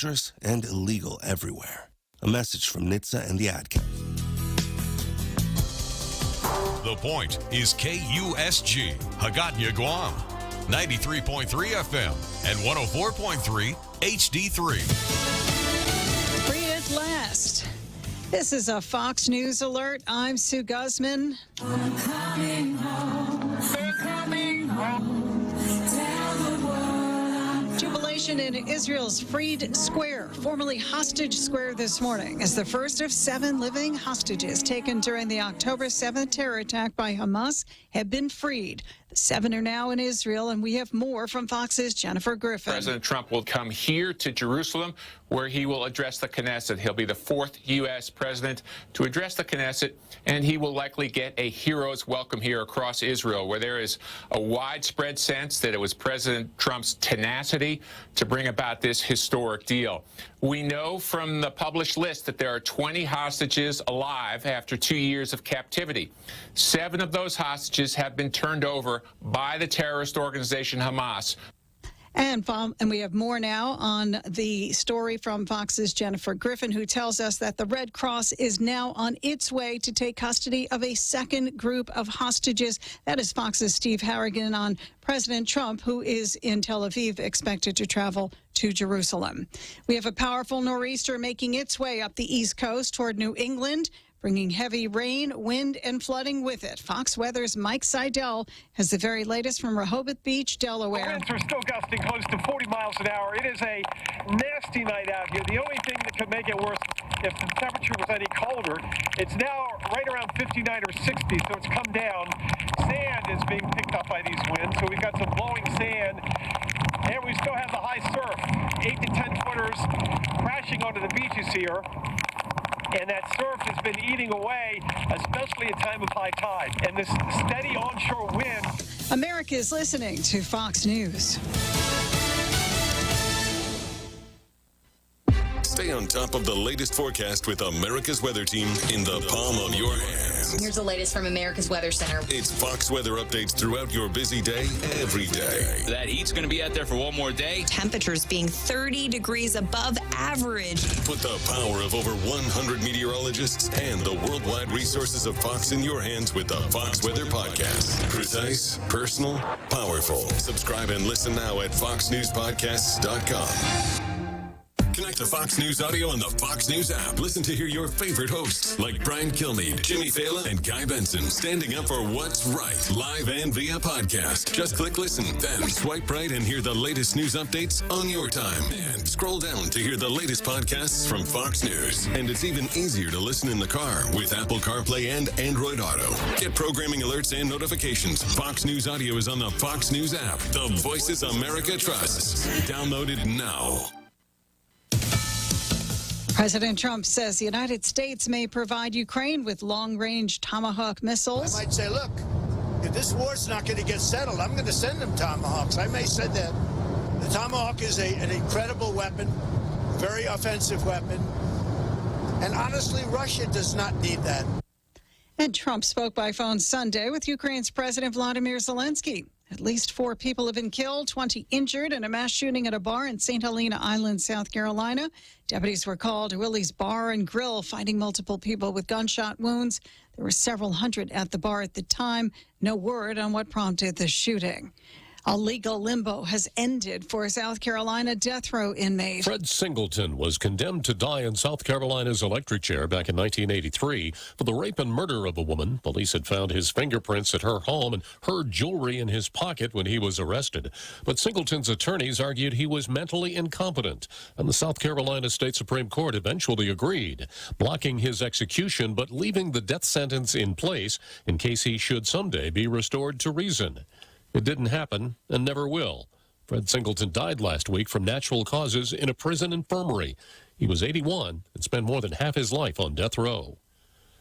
dangerous and illegal everywhere. A message from NHTSA and the Ad Council. The Point is KUSG, Hagåtña, Guam. 93.3 FM and 104.3 HD3. Free at last. This is a Fox News alert. I'm Sue Guzman. I'm coming home. They're coming home. Tell the world. Jubilation in Israel's Freed Square, formerly Hostage Square, this morning, as the first of 7 living hostages taken during the October 7th terror attack by Hamas have been freed. The 7 are now in Israel, and we have more from Fox's Jennifer Griffin. President Trump will come here to Jerusalem, where he will address the Knesset. He'll be the 4th U.S. president to address the Knesset, and he will likely get a hero's welcome here across Israel, where there is a widespread sense that it was President Trump's tenacity to bring about this historic deal. We know from the published list that there are 20 hostages alive after 2 years of captivity. 7 of those hostages have been turned over by the terrorist organization Hamas. And we have more now on the story from Fox's Jennifer Griffin, who tells us that the Red Cross is now on its way to take custody of a second group of hostages. That is Fox's Steve Harrigan on President Trump, who is in Tel Aviv, expected to travel to Jerusalem. We have a powerful nor'easter making its way up the East Coast toward New England, bringing heavy rain, wind, and flooding with it. Fox Weather's Mike Seidel has the very latest from Rehoboth Beach, Delaware. The winds are still gusting close to 40 miles an hour. It is a nasty night out here. The only thing that could make it worse, if the temperature was any colder, it's now right around 59 or 60, so it's come down. Sand is being picked up by these winds, so we've got some blowing sand. And we still have the high surf, 8 to 10 footers crashing onto the beaches here. And that surf has been eating away, especially at time of high tide. And this steady onshore wind. America is listening to Fox News. Stay on top of the latest forecast with America's Weather Team in the palm of your hands. Here's the latest from America's Weather Center. It's Fox weather updates throughout your busy day, every day. That heat's going to be out there for one more day. Temperatures being 30 degrees above average. Put the power of over 100 meteorologists and the worldwide resources of Fox in your hands with the Fox Weather Podcast. Precise, personal, powerful. Subscribe and listen now at foxnewspodcasts.com. Connect to Fox News Audio on the Fox News app. Listen to hear your favorite hosts like Brian Kilmeade, Jimmy Fallon, and Guy Benson standing up for what's right, live and via podcast. Just click listen, then swipe right and hear the latest news updates on your time. And scroll down to hear the latest podcasts from Fox News. And it's even easier to listen in the car with Apple CarPlay and Android Auto. Get programming alerts and notifications. Fox News Audio is on the Fox News app. The voices America trusts. Download it now. President Trump says the United States may provide Ukraine with long-range Tomahawk missiles. I might say, look, if this war's not going to get settled, I'm going to send them Tomahawks. I may say that. The Tomahawk is an incredible weapon, very offensive weapon. And honestly, Russia does not need that. And Trump spoke by phone Sunday with Ukraine's President Vladimir Zelensky. At least 4 people have been killed, 20 injured in a mass shooting at a bar in St. Helena Island, South Carolina. Deputies were called to Willie's Bar and Grill, finding multiple people with gunshot wounds. There were several hundred at the bar at the time. No word on what prompted the shooting. A legal limbo has ended for South Carolina death row inmate. Fred Singleton was condemned to die in South Carolina's electric chair back in 1983 for the rape and murder of a woman. Police had found his fingerprints at her home and her jewelry in his pocket when he was arrested. But Singleton's attorneys argued he was mentally incompetent, and the South Carolina State Supreme Court eventually agreed, blocking his execution but leaving the death sentence in place in case he should someday be restored to reason. It didn't happen and never will. Fred Singleton died last week from natural causes in a prison infirmary. He was 81 and spent more than half his life on death row.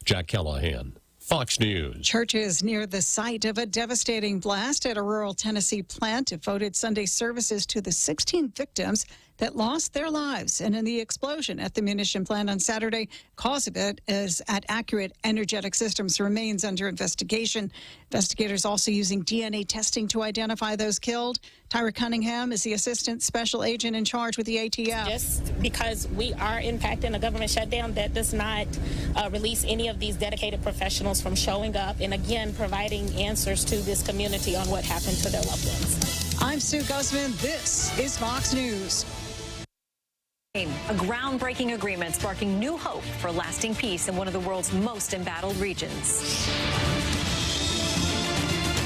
Jack Callahan, Fox News. Churches near the site of a devastating blast at a rural Tennessee plant devoted Sunday services to the 16 victims that lost their lives. And in the explosion at the munition plant on Saturday, cause of it is at Accurate Energetic Systems remains under investigation. Investigators also using DNA testing to identify those killed. Tyra Cunningham is the assistant special agent in charge with the ATF. Just because we are impacting a government shutdown, that does not release any of these dedicated professionals from showing up and, again, providing answers to this community on what happened to their loved ones. I'm Sue Guzman. This is Fox News. A groundbreaking agreement sparking new hope for lasting peace in one of the world's most embattled regions.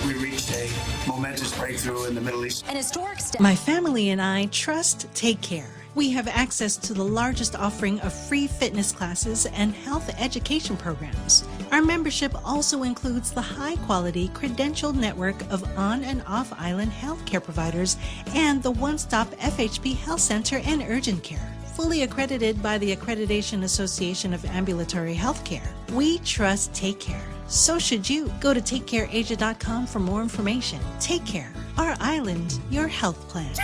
We reached a momentous breakthrough in the Middle East. An historic step. My family and I trust Take Care. We have access to the largest offering of free fitness classes and health education programs. Our membership also includes the high-quality credentialed network of on- and off-island healthcare providers and the one-stop FHP Health Center and Urgent Care. Fully accredited by the Accreditation Association of Ambulatory Healthcare. We trust Take Care. So should you. Go to TakeCareAsia.com for more information. Take Care. Our island, your health plan.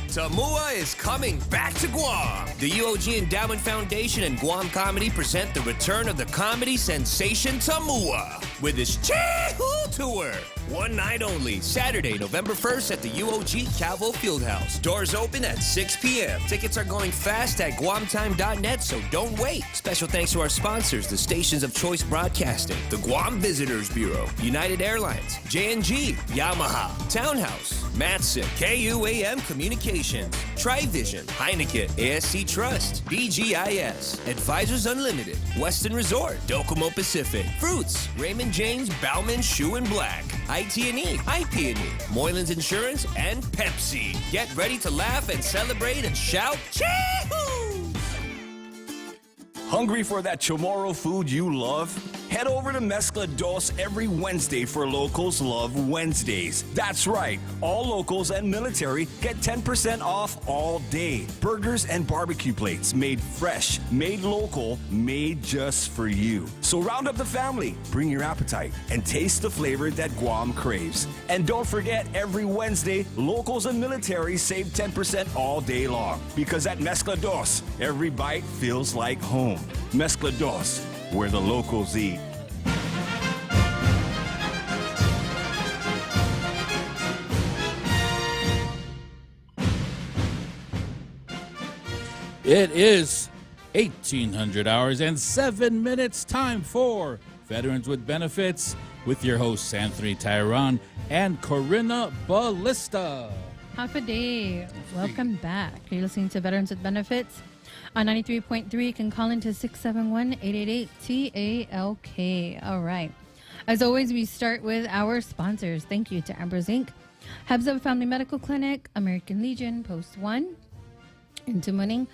Samoa is coming back to Guam. The UOG Endowment Foundation and Guam Comedy present the return of the comedy sensation Samoa with his Chee-Hoo Tour. One night only, Saturday, November 1st at the UOG Calvo Fieldhouse. Doors open at 6 p.m. Tickets are going fast at guamtime.net, so don't wait. Special thanks to our sponsors, the Stations of Choice Broadcasting, the Guam Visitors Bureau, United Airlines, J&G, Yamaha, Townhouse, Matson, KUAM Communications, Trivision, Heineken, ASC Trust, BGIS, Advisors Unlimited, Western Resort, Docomo Pacific, Fruits, Raymond James, Bauman, Shoe and Black, IT&E, IP&E, Moylan's Insurance, and Pepsi. Get ready to laugh and celebrate and shout, Chee-Hoo! Hungry for that Chamorro food you love? Head over to Mezcla Dos every Wednesday for Locals Love Wednesdays. That's right, all locals and military get 10% off all day. Burgers and barbecue plates made fresh, made local, made just for you. So round up the family, bring your appetite, and taste the flavor that Guam craves. And don't forget, every Wednesday, locals and military save 10% all day long. Because at Mezcla Dos, every bite feels like home. Mezcla Dos, where the locals eat. It is 1800 hours and 7 minutes. Time for Veterans with Benefits with your hosts Anthony Tyron and Corinna Ballista. Happy day. Welcome back. You're listening to Veterans with Benefits on 93.3. You can call into 671-888-TALK. All right. As always, we start with our sponsors. Thank you to Amber's Inc., Hebs Up Family Medical Clinic, American Legion, Post 1, Into Money,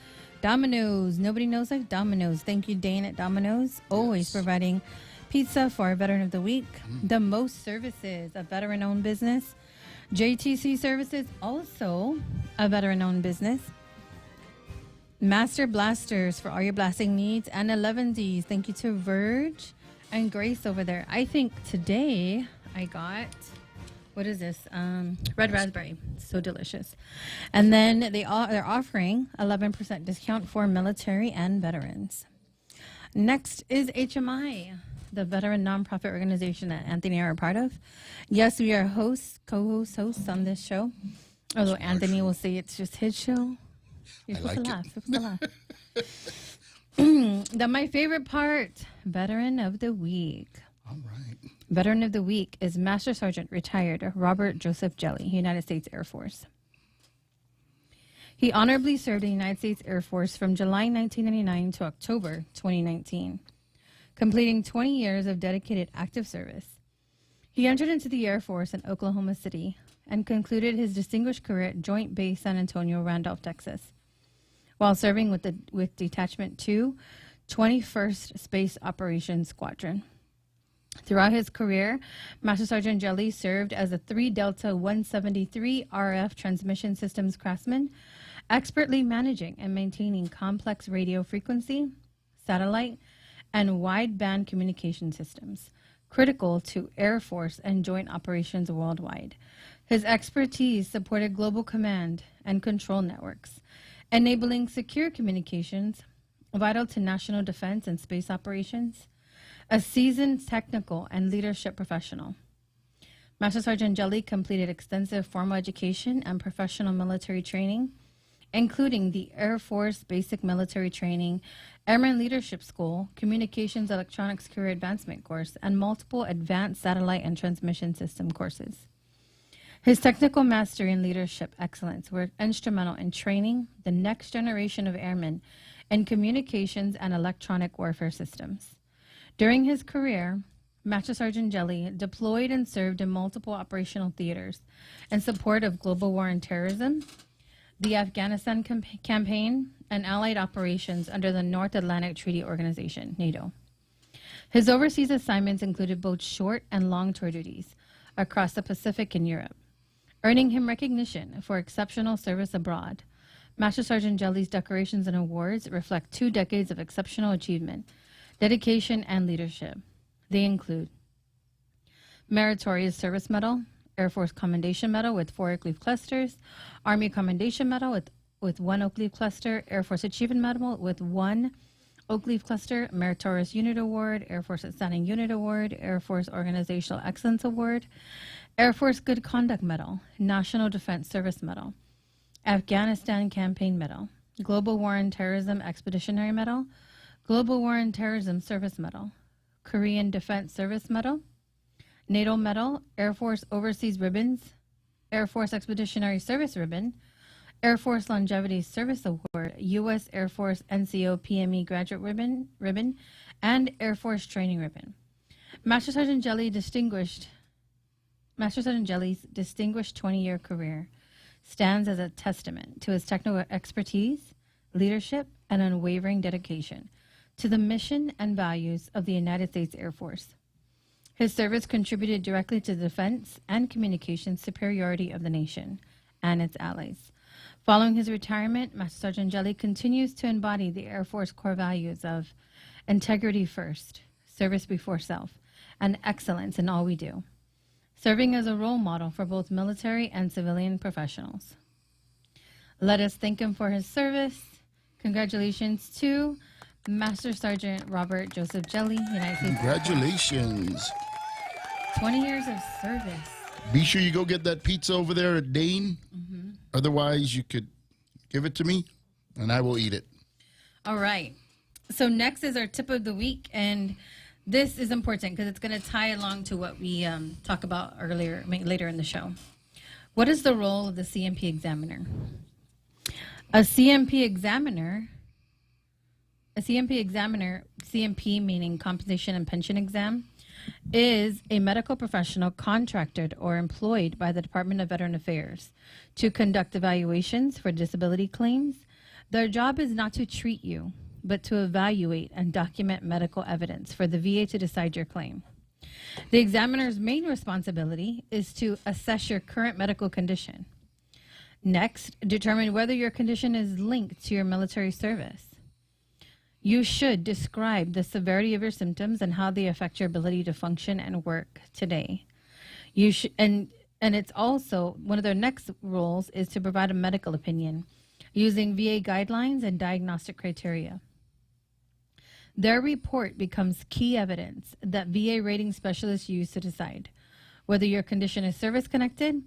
Domino's. Nobody knows like Domino's. Thank you, Dane at Domino's. Always providing pizza for our Veteran of the Week. The Most Services, a veteran-owned business. JTC Services, also a veteran-owned business. Master Blasters for all your blasting needs. And 11Ds. Thank you to Verge and Grace over there. I think today I got... What is this? Red raspberry. So delicious. And then they're offering 11% discount for military and veterans. Next is HMI, the veteran nonprofit organization that Anthony and I are part of. Yes, we are co-hosts on this show. Although Anthony will say it's just his show. You're supposed to laugh. You're supposed to laugh. My favorite part, Veteran of the Week. All right. Veteran of the Week is Master Sergeant retired Robert Joseph Jelly, United States Air Force. He honorably served in the United States Air Force from July 1999 to October 2019, completing 20 years of dedicated active service. He entered into the Air Force in Oklahoma City and concluded his distinguished career at Joint Base San Antonio, Randolph, Texas, while serving with Detachment 2, 21st Space Operations Squadron. Throughout his career, Master Sergeant Jelly served as a 3 Delta 173 RF transmission systems craftsman, expertly managing and maintaining complex radio frequency, satellite, and wideband communication systems, critical to Air Force and joint operations worldwide. His expertise supported global command and control networks, enabling secure communications vital to national defense and space operations. A seasoned technical and leadership professional, Master Sergeant Jelly completed extensive formal education and professional military training, including the Air Force Basic Military Training, Airman Leadership School, Communications Electronics Career Advancement course, and multiple advanced satellite and transmission system courses. His technical mastery and leadership excellence were instrumental in training the next generation of airmen in communications and electronic warfare systems. During his career, Master Sergeant Jelly deployed and served in multiple operational theaters in support of global war on terrorism, the Afghanistan campaign, and allied operations under the North Atlantic Treaty Organization, NATO. His overseas assignments included both short and long tour duties across the Pacific and Europe, earning him recognition for exceptional service abroad. Master Sergeant Jelly's decorations and awards reflect 2 decades of exceptional achievement, dedication, and leadership. They include Meritorious Service Medal, Air Force Commendation Medal with 4 oak leaf clusters, Army Commendation Medal with 1 oak leaf cluster, Air Force Achievement Medal with 1 oak leaf cluster, Meritorious Unit Award, Air Force Outstanding Unit Award, Air Force Organizational Excellence Award, Air Force Good Conduct Medal, National Defense Service Medal, Afghanistan Campaign Medal, Global War on Terrorism Expeditionary Medal, Global War on Terrorism Service Medal, Korean Defense Service Medal, NATO Medal, Air Force Overseas Ribbons, Air Force Expeditionary Service Ribbon, Air Force Longevity Service Award, U.S. Air Force NCO PME Graduate Ribbon, and Air Force Training Ribbon. Master Sergeant Jelly's distinguished 20-year career stands as a testament to his technical expertise, leadership, and unwavering dedication to the mission and values of the United States Air Force. His service contributed directly to the defense and communications superiority of the nation and its allies. Following his retirement, Master Sergeant Jelly continues to embody the Air Force core values of integrity first, service before self, and excellence in all we do, serving as a role model for both military and civilian professionals. Let us thank him for his service. Congratulations to Master Sergeant Robert Joseph Jelly, United States. Congratulations. 20 years of service. Be sure you go get that pizza over there at Dane. Mm-hmm. Otherwise, you could give it to me, and I will eat it. All right. So next is our tip of the week, and this is important because it's going to tie along to what we talk about later in the show. What is the role of the CMP examiner? A CMP examiner, CMP meaning compensation and pension exam, is a medical professional contracted or employed by the Department of Veteran Affairs to conduct evaluations for disability claims. Their job is not to treat you, but to evaluate and document medical evidence for the VA to decide your claim. The examiner's main responsibility is to assess your current medical condition. Next, determine whether your condition is linked to your military service. You should describe the severity of your symptoms and how they affect your ability to function and work today. You should, and it's also one of their next roles is to provide a medical opinion using VA guidelines and diagnostic criteria. Their report becomes key evidence that VA rating specialists use to decide whether your condition is service-connected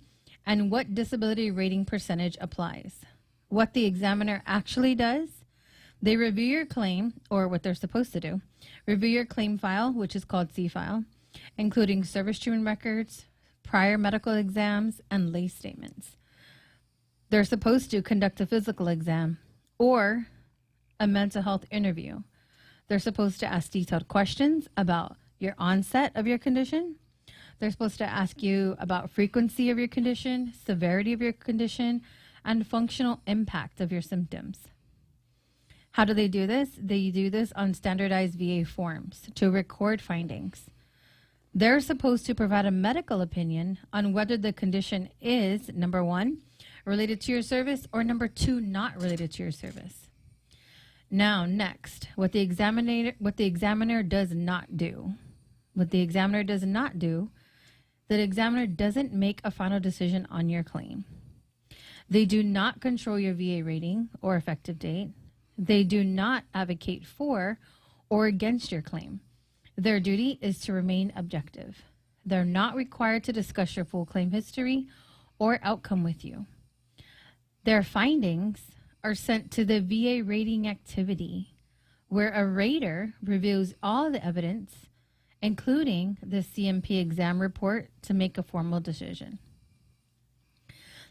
and what disability rating percentage applies. What the examiner actually does, they review your claim, or what they're supposed to do, review your claim file, which is called C-file, including service treatment records, prior medical exams, and lay statements. They're supposed to conduct a physical exam or a mental health interview. They're supposed to ask detailed questions about your onset of your condition. They're supposed to ask you about frequency of your condition, severity of your condition, and functional impact of your symptoms. How do they do this? They do this on standardized VA forms to record findings. They're supposed to provide a medical opinion on whether the condition is, number one, related to your service, or number two, not related to your service. Now, next, what the examiner does not do. What the examiner does not do The examiner doesn't make a final decision on your claim. They do not control your VA rating or effective date. They do not advocate for or against your claim. Their duty is to remain objective. They're not required to discuss your full claim history or outcome with you. Their findings are sent to the VA rating activity, where a rater reviews all the evidence, including the CMP exam report, to make a formal decision.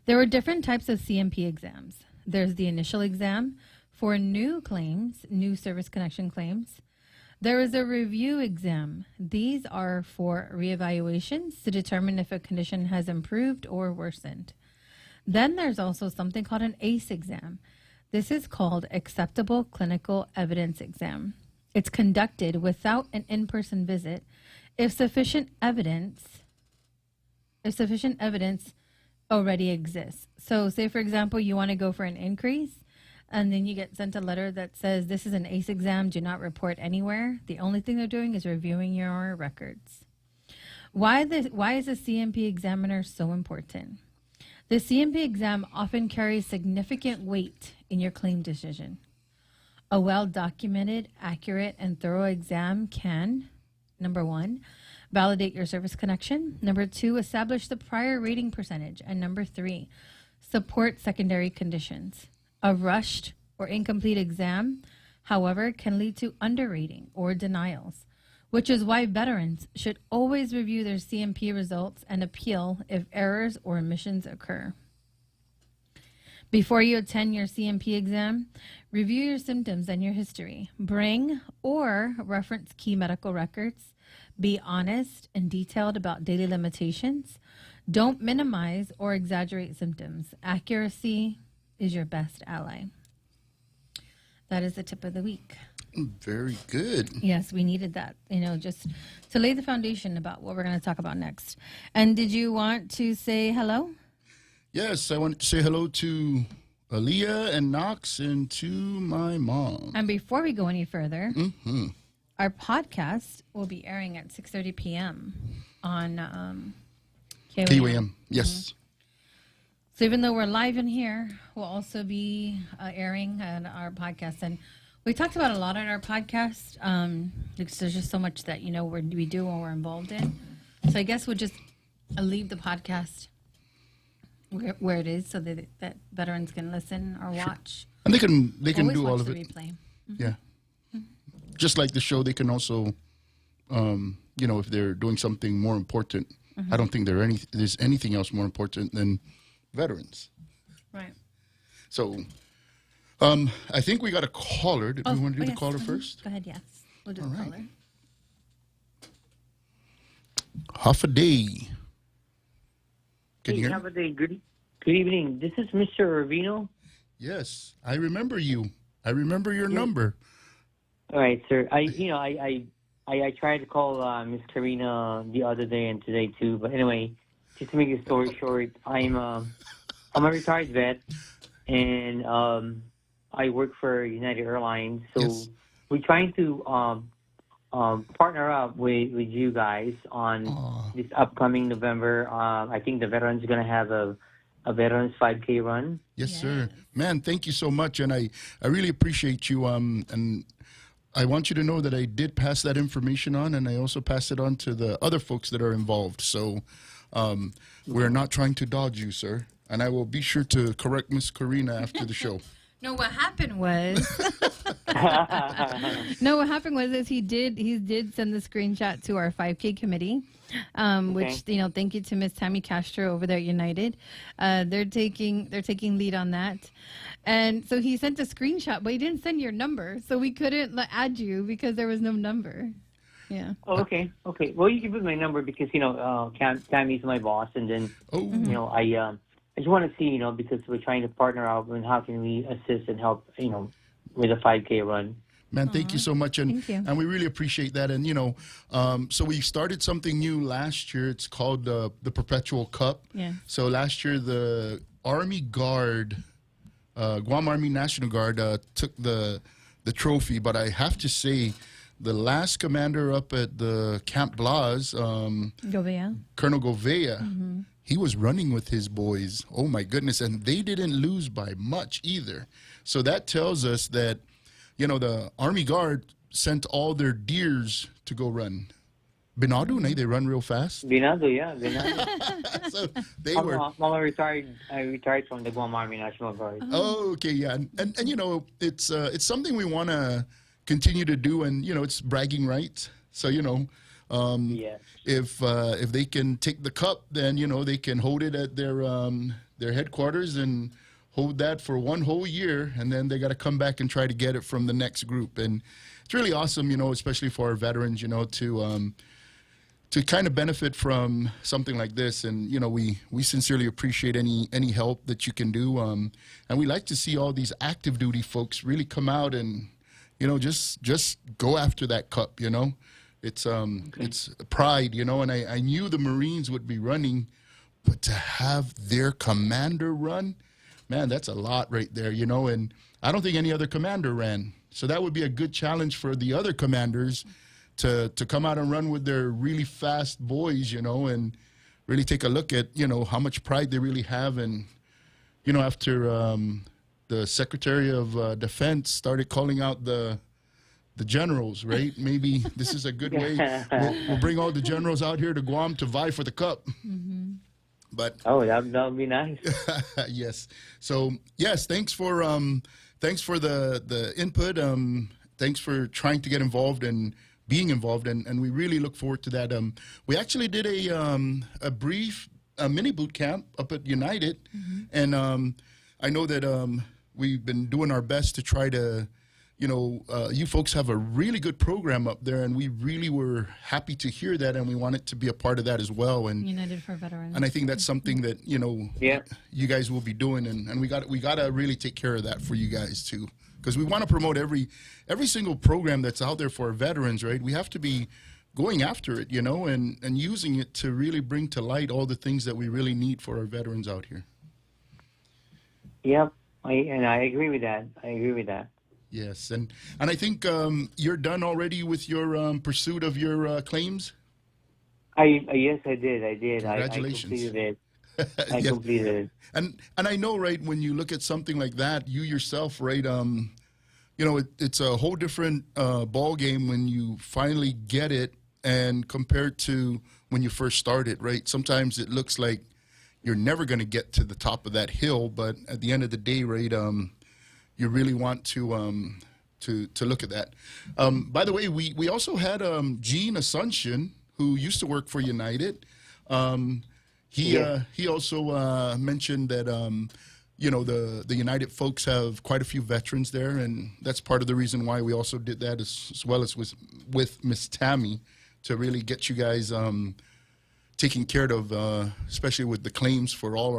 There are different types of CMP exams. There's the initial exam for new claims, new service connection claims. There is a review exam. These are for reevaluations to determine if a condition has improved or worsened. Then there's also something called an ACE exam. This is called Acceptable Clinical Evidence Exam. It's conducted without an in-person visit if sufficient evidence already exists. So say, for example, you want to go for an increase, and then you get sent a letter that says this is an ACE exam, do not report anywhere. The only thing they're doing is reviewing your records. Why is a CMP examiner so important? The CMP exam often carries significant weight in your claim decision. A well-documented, accurate, and thorough exam can, number 1, validate your service connection. Number 2, establish the prior rating percentage. And number 3, support secondary conditions. A rushed or incomplete exam, however, can lead to underrating or denials, which is why veterans should always review their CMP results and appeal if errors or omissions occur. Before you attend your CMP exam, review your symptoms and your history. Bring or reference key medical records. Be honest and detailed about daily limitations. Don't minimize or exaggerate symptoms. Accuracy is your best ally. That is the tip of the week. Very good. Yes, we needed that, just to lay the foundation about what we're going to talk about next. And did you want to say hello? Yes, I want to say hello to Aaliyah and Knox and to my mom. And before we go any further, our podcast will be airing at 6:30 p.m. on KUAM. Yes. So even though we're live in here, we'll also be airing on our podcast. And we talked about a lot on our podcast because there's just so much that, we do when we're involved in. So I guess we'll just leave the podcast where it is so that veterans can listen or watch. And they can do all of it. Replay. Yeah. Just like the show, they can also, if they're doing something more important, I don't think there's anything else more important than veterans. Right. So, I think we got a caller. Did we want to do the caller first? Go ahead, yes. We'll do the caller. Half a day. Can you hear? Half a day. Good evening. This is Mr. Ravino. Yes, I remember you. I remember your number. All right, sir. I tried to call Miss Karina the other day and today too. But anyway, just to make the story short, I'm a retired vet, and I work for United Airlines. So we're trying to partner up with you guys on this upcoming November. I think the veterans are going to have a Veterans 5K run. Yes, sir. Man, thank you so much, and I really appreciate you. And I want you to know that I did pass that information on, and I also passed it on to the other folks that are involved. So we're not trying to dodge you, sir. And I will be sure to correct Miss Karina after the show. No, what happened was he did send the screenshot to our 5K committee, which thank you to Miss Tammy Castro over there at United. They're taking lead on that, and so he sent a screenshot, but he didn't send your number, so we couldn't add you because there was no number. Yeah. Oh, okay. Well, you can put my number because Tammy's my boss, and then I just want to see, because we're trying to partner up, and how can we assist and help, with a 5K run. Man, thank you so much, and we really appreciate that. And so we started something new last year. It's called the Perpetual Cup. Yeah. So last year the Army Guard, Guam Army National Guard, took the trophy. But I have to say the last commander up at the Camp Blas, Govea. Colonel Govea, he was running with his boys. Oh, my goodness. And they didn't lose by much either. So that tells us that, you know, the Army Guard sent all their deers to go run. Binado, they run real fast. Binado, yeah, Binado. So they I'm, were. I'm retired. I retired from the Guam Army National Guard. Oh, okay, yeah, and you know, it's something we want to continue to do, and you know, it's bragging rights. So you know, if they can take the cup, then you know they can hold it at their headquarters and hold that for one whole year, and then they got to come back and try to get it from the next group. And it's really awesome, you know, especially for our veterans, you know, to kind of benefit from something like this. And, you know, we sincerely appreciate any help that you can do. And we like to see all these active duty folks really come out and, you know, just go after that cup, you know. It's pride, you know, and I knew the Marines would be running, but to have their commander run, man, that's a lot right there, you know, and I don't think any other commander ran. So that would be a good challenge for the other commanders to come out and run with their really fast boys, you know, and really take a look at, you know, how much pride they really have. And, you know, after the Secretary of Defense started calling out the generals, right? Maybe this is a good way. We'll bring all the generals out here to Guam to vie for the cup. But that would be nice. Yes. So yes, thanks for the input. Thanks for trying to get involved and being involved, and we really look forward to that. We actually did a brief mini boot camp up at United, and I know that we've been doing our best to try to, you know, you folks have a really good program up there, and we really were happy to hear that, and we wanted to be a part of that as well. And United for Veterans. And I think that's something that, you know, you guys will be doing, and we got to really take care of that for you guys too, because we want to promote every single program that's out there for our veterans, right? We have to be going after it, you know, and using it to really bring to light all the things that we really need for our veterans out here. Yep, I agree with that. Yes, and I think you're done already with your pursuit of your claims? Yes, I did. Congratulations. I completed it. I completed it. And I know, right, when you look at something like that, you yourself, right, you know, it's a whole different ball game when you finally get it and compared to when you first started, right? Sometimes it looks like you're never going to get to the top of that hill, but at the end of the day, right, you really want to look at that. By the way, we also had Gene Asuncion, who used to work for United. He also mentioned that you know, the United folks have quite a few veterans there, and that's part of the reason why we also did that, as well as with Miss Tammy, to really get you guys taken care of, especially with the claims for all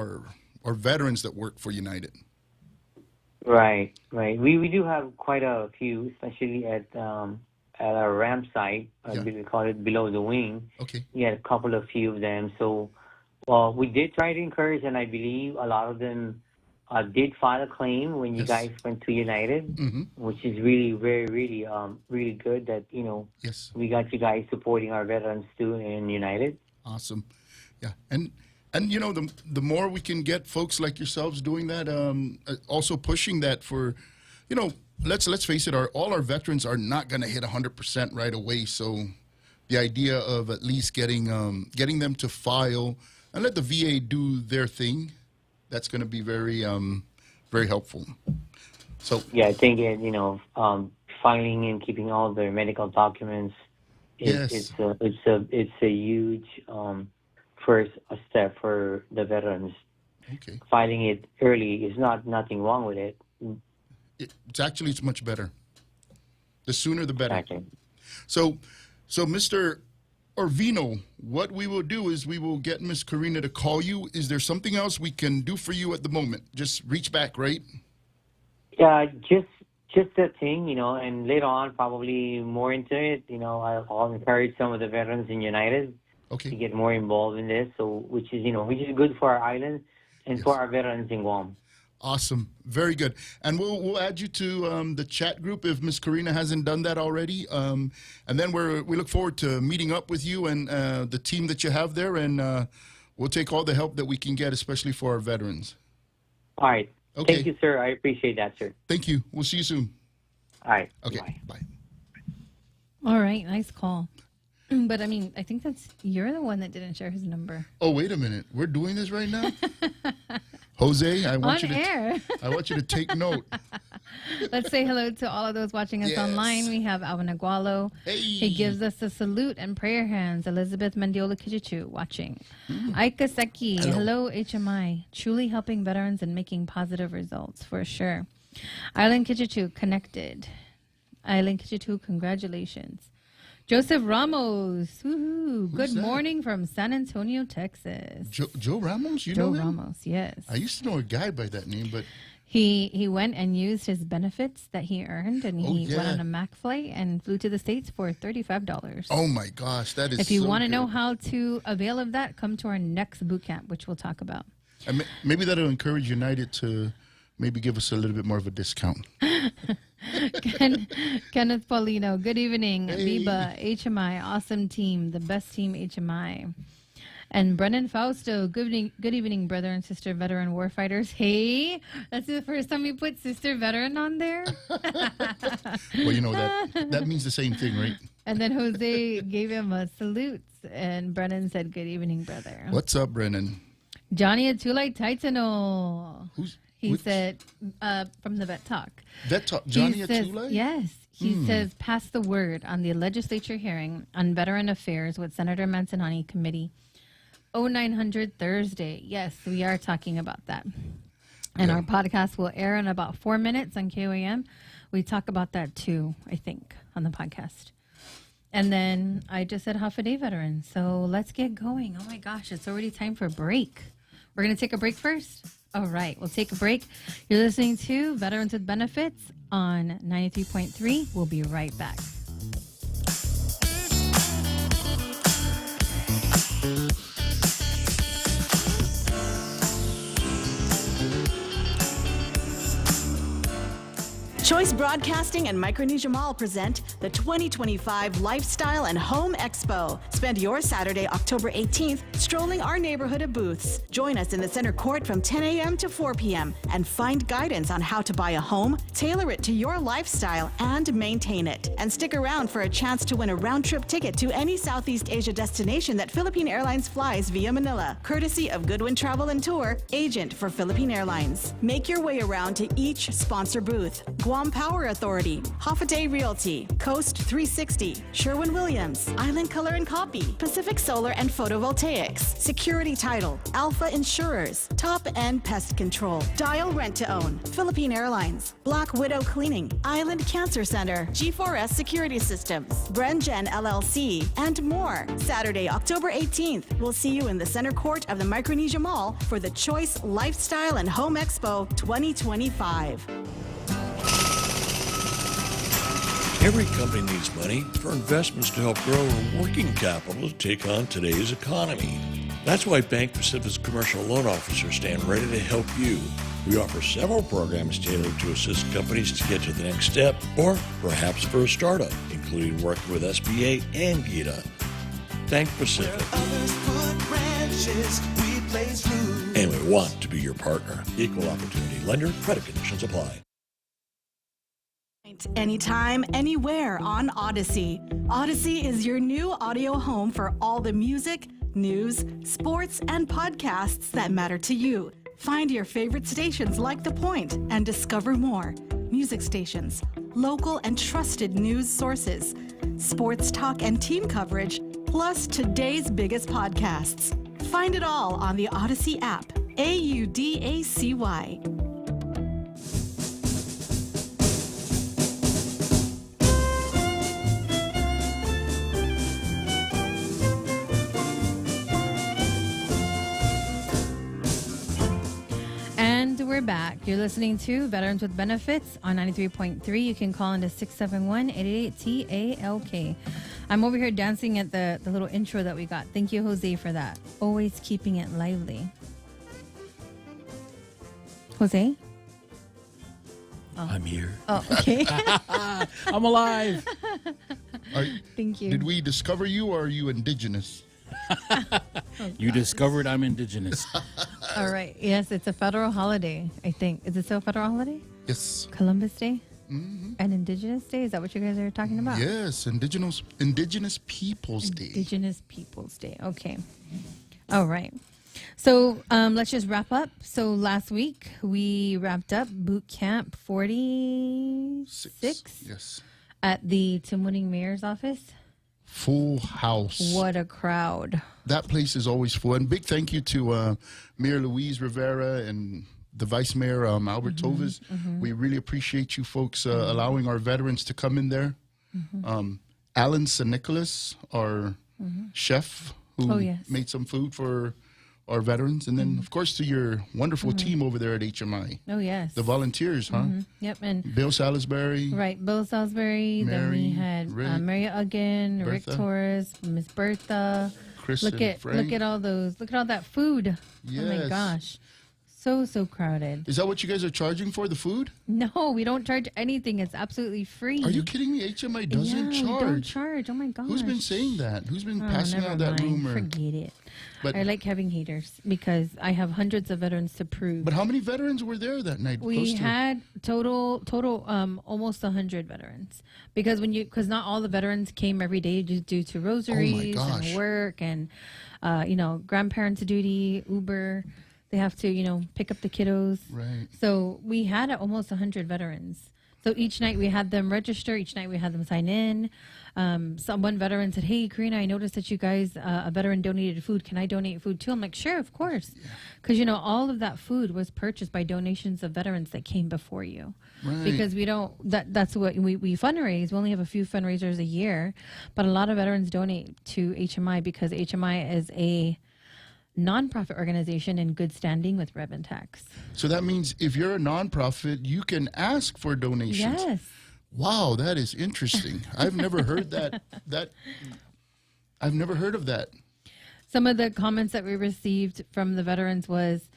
our veterans that work for United. Right. We do have quite a few, especially at our ramp site. We call it below the wing. Okay. We had a few of them. So, we did try to encourage, and I believe a lot of them did file a claim when you guys went to United, which is really really good that, you know, we got you guys supporting our veterans too in United. Awesome. Yeah. And you know, the more we can get folks like yourselves doing that, also pushing that for, you know, let's face it, all our veterans are not going to hit 100% right away. So the idea of at least getting them to file and let the VA do their thing, that's going to be very very helpful. So yeah, I think you know, filing and keeping all their medical documents it's a huge first step for the veterans. Okay. Filing it early is nothing wrong with it. It's much better. The sooner the better. Exactly. So Mr. Orvino, what we will do is we will get Miss Karina to call you. Is there something else we can do for you at the moment? Just reach back, right? Yeah, just that thing, you know, and later on, probably more into it, you know, I'll encourage some of the veterans in United to get more involved in this, which is good for our island and for our veterans in Guam. Awesome. Very good. And we'll add you to the chat group if Miss Karina hasn't done that already. And then we look forward to meeting up with you and the team that you have there, and we'll take all the help that we can get, especially for our veterans. All right. Okay. Thank you, sir. I appreciate that, sir. Thank you. We'll see you soon. All right. Okay. Bye. All right, nice call. But I mean, I think you're the one that didn't share his number. Oh, wait a minute. We're doing this right now? Jose, I want you to take note. Let's say hello to all of those watching us online. We have Alvin Agualo. Hey. He gives us a salute and prayer hands. Elizabeth Mendiola Kijichu watching. Aika Seki. Hello, HMI. Truly helping veterans and making positive results for sure. Island Kijichu connected. Island Kijichu, congratulations. Joseph Ramos. Woohoo. Good morning from San Antonio, Texas. Joe Ramos? You Joe know him? Ramos, yes. I used to know a guy by that name, but... He went and used his benefits that he earned, and he went on a MAC flight and flew to the States for $35. Oh, my gosh. That is If you so want to good. know how to avail of that, come to our next boot camp, which we'll talk about. And maybe that'll encourage United to maybe give us a little bit more of a discount. Kenneth Paulino, good evening. Hey. Biba, HMI, awesome team, the best team HMI. And Brennan Fausto, good evening, brother and sister veteran warfighters. Hey, that's the first time we put sister veteran on there. Well, you know, that means the same thing, right? And then Jose gave him a salute, and Brennan said, good evening, brother. What's up, Brennan? Johnny Atulay Titano. He which? said, from the Vet Talk. Vet Talk, Johnny He says, Atulay? yes. He says, pass the word on the legislature hearing on veteran affairs with Senator Manzanani Committee 0900 Thursday. Yes, we are talking about that. And our podcast will air in about 4 minutes on KOAM. We talk about that too, I think, on the podcast. And then I just said half a day veteran. So let's get going. Oh my gosh, it's already time for a break. We're going to take a break first. All right, we'll take a break. You're listening to Veterans with Benefits on 93.3. We'll be right back. Choice Broadcasting and Micronesia Mall present the 2025 Lifestyle and Home Expo. Spend your Saturday, October 18th, strolling our neighborhood of booths. Join us in the center court from 10 a.m. to 4 p.m. and find guidance on how to buy a home, tailor it to your lifestyle, and maintain it. And stick around for a chance to win a round-trip ticket to any Southeast Asia destination that Philippine Airlines flies via Manila, courtesy of Goodwin Travel and Tour, agent for Philippine Airlines. Make your way around to each sponsor booth. Guam Power Authority, Hafaday Realty, Coast 360, Sherwin-Williams, Island Color and Copy, Pacific Solar and Photovoltaics, Security Title, Alpha Insurers, Top End Pest Control, Dial Rent to Own, Philippine Airlines, Black Widow Cleaning, Island Cancer Center, G4S Security Systems, Brengen LLC, and more. Saturday, October 18th, we'll see you in the center court of the Micronesia Mall for the Choice Lifestyle and Home Expo 2025. Every company needs money for investments to help grow our working capital to take on today's economy. That's why Bank Pacific's commercial loan officers stand ready to help you. We offer several programs tailored to assist companies to get to the next step, or perhaps for a startup, including working with SBA and GITA. Bank Pacific. And we want to be your partner. Equal opportunity lender. Credit conditions apply. Anytime, anywhere on Odyssey. Odyssey is your new audio home for all the music, news, sports, and podcasts that matter to you. Find your favorite stations like The Point and discover more. Music stations, local and trusted news sources, sports talk and team coverage, plus today's biggest podcasts. Find it all on the Odyssey app. AUDACY. We're back. You're listening to Veterans with Benefits on 93.3. You can call into 671-888-TALK. I'm over here dancing at the little intro that we got. Thank you, Jose, for that. Always keeping it lively. Jose? I'm here. Oh, okay. I'm alive. Thank you. Did we discover you, or are you indigenous? You discovered I'm indigenous. All right. Yes, it's a federal holiday, I think. Is it still a federal holiday? Yes. Columbus Day? And Indigenous Day? Is that what you guys are talking about? Yes, Indigenous Peoples Day. Indigenous Peoples Day. Okay. All right. So let's just wrap up. So last week we wrapped up boot camp 46 Yes. at the Timuning Mayor's office. Full house. What a crowd. That place is always full. And big thank you to Mayor Louise Rivera and the Vice Mayor Albert Tovis. We really appreciate you folks allowing our veterans to come in there. Alan St. Nicholas, our chef, who made some food for our veterans. And then, of course, to your wonderful team over there at HMI. Oh, yes. The volunteers, huh? Yep. And Bill Salisbury. Right. Bill Salisbury. Then we had Mary Uggan, Rick Bertha. Torres, Miss Bertha. Chris Look and at Frank. all those. Look at all that food. Oh my Yes. gosh. So crowded. Is that what you guys are charging for, the food? No, we don't charge anything. It's absolutely free. Are you kidding me? HMI doesn't We don't charge. charge. Oh my gosh. Who's been saying that? Who's been passing never out that mind. rumor? Forget it. But- I like having haters because I have hundreds of veterans to prove. But how many veterans were there that night? We Close to- had total almost 100 veterans because not all the veterans came every day due to rosaries gosh. and work and grandparents duty, Uber. They have to pick up the kiddos. Right. So we had almost 100 veterans. So each night we had them register. Each night we had them sign in. One veteran said, "Hey, Karina, I noticed that you guys, a veteran donated food. Can I donate food too?" I'm like, "Sure, of course." Because, all of that food was purchased by donations of veterans that came before you. Right. Because we don't, that's what we fundraise. We only have a few fundraisers a year. But a lot of veterans donate to HMI because HMI is a nonprofit organization in good standing with Rev and Tax. So that means if you're a nonprofit, you can ask for donations. Yes. Wow, that is interesting. I've never heard that. I've never heard of that. Some of the comments that we received from the veterans was,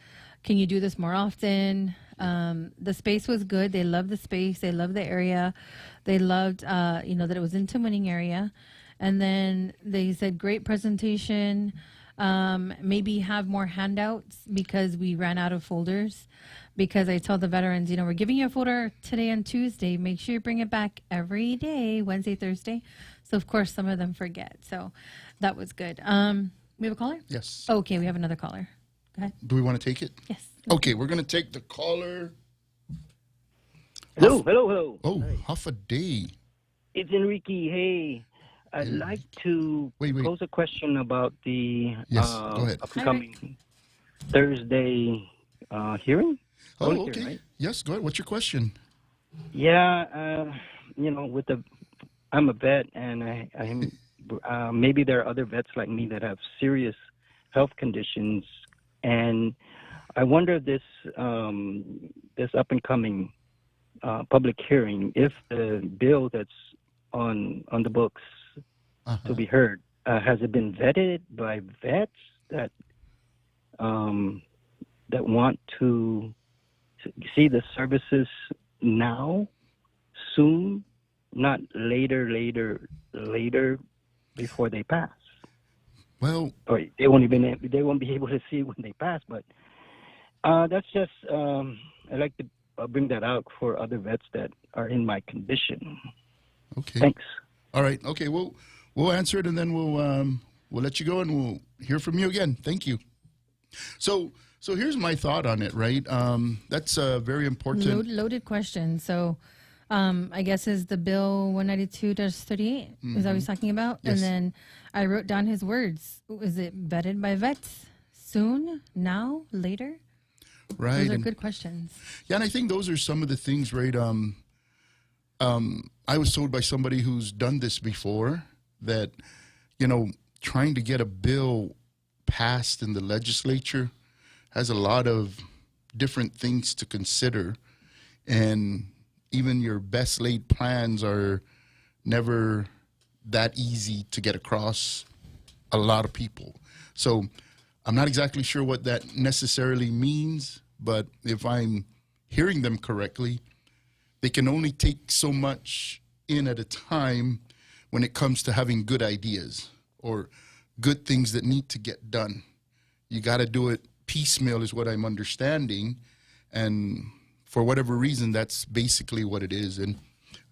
"Can you do this more often?" The space was good. They loved the space. They loved the area. They loved, that it was in Timuning area. And then they said, "Great presentation. Maybe have more handouts," because we ran out of folders. Because I tell the veterans, we're giving you a folder today and Tuesday. Make sure you bring it back every day, Wednesday, Thursday. So, of course, some of them forget. So that was good. We have a caller? Yes. Okay, we have another caller. Go ahead. Do we want to take it? Yes. Okay, we're going to take the caller. Hello. Oh, half a day. It's Enrique. Hey, I'd like to pose a question about the Yes, go ahead. upcoming Thursday hearing. Oh, Hearing, okay. right? Yes, go ahead. What's your question? Yeah, I'm a vet, and I'm maybe there are other vets like me that have serious health conditions, and I wonder this up and coming public hearing, if the bill that's on the books to be heard, has it been vetted by vets that want to see the services now, soon, not later before they pass? Well, or they won't be able to see when they pass. But that's just I like to bring that out for other vets that are in my condition. Okay. Thanks. All right. Okay. We'll answer it, and then we'll let you go, and we'll hear from you again. Thank you. So here's my thought on it. Right. That's a very important. Loaded question. So, I guess is the bill 192-38? Is that what he's talking about? Yes. And then I wrote down his words. Is it vetted by vets? Soon? Now? Later? Right. Those are good questions. Yeah, and I think those are some of the things, right? I was told by somebody who's done this before that, trying to get a bill passed in the legislature has a lot of different things to consider, and even your best laid plans are never that easy to get across a lot of people. So I'm not exactly sure what that necessarily means, but if I'm hearing them correctly, they can only take so much in at a time when it comes to having good ideas or good things that need to get done. You got to do it piecemeal is what I'm understanding. And for whatever reason, that's basically what it is. And